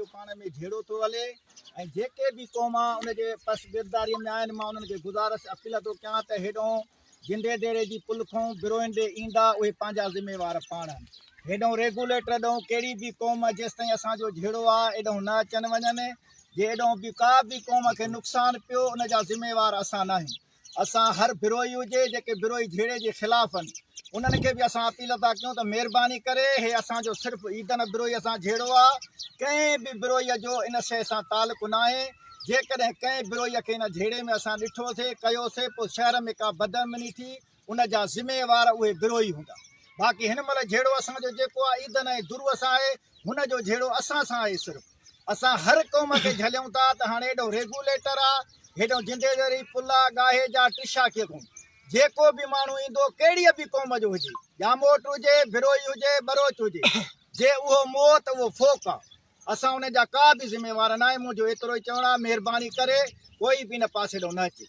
जो पाण में झेड़ो थो हले ऐं जेके बि क़ौम आहे उनजे पस गिरदारीअ में आहिनि मां उन्हनि खे गुज़ारिश अपील थो कयां त हेॾो जिंदे देरे जी पुल खां बिरोइन ॾे ईंदा उहे पंहिंजा ज़िम्मेवार पाण आहिनि। हेॾो रेगुलेटर ॾऊं कहिड़ी बि क़ौम जेसि ताईं असांजो झेड़ो आहे एॾो न अचनि वञनि। जे एॾो बि का बि क़ौम खे नुक़सानु पियो उनजा ज़िम्मेवार असां न आहियूं। असां हर बिरोई हुजे जेके बिरोई झेड़े जे ख़िलाफ़ आहिनि उन्हनि खे बि असां अपील था कयूं त महिरबानी करे हे असांजो सिर्फ़ु ईदन बिरोई असां झेड़ो आहे। कंहिं बि बिरोईअ जो इन शइ सां तालुक़ु न आहे। जेकॾहिं कंहिं बिरोईअ खे इन झेड़े में असां ॾिठोसीं कयोसीं पोइ शहर में का बदअमनी थी उनजा ज़िम्मेवार उहे बिरोई हूंदा। बाक़ी हिन महिल झेड़ो असांजो जेको आहे ईदन ऐं दुरुअ सां आहे हुनजो झेड़ो असां सां आहे। सिर्फ़ु असां हर क़ौम खे झलियूं था त हाणे हेॾो रेगुलेटर आहे हेॾो जिंदेदरी पुल आहे गाहे जा टिशा खे कोन जेको बि माण्हू ईंदो कहिड़ी बि क़ौम जो हुजे जामोट हुजे बिरोई हुजे बरोच हुजे जे उहो मोह त उहो फोक आहे। असां उनजा का बि ज़िम्मेवार न आहे। मुंहिंजो एतिरो ई चवणु आहे महिरबानी करे कोई बि इन पासे ॾों न अचे।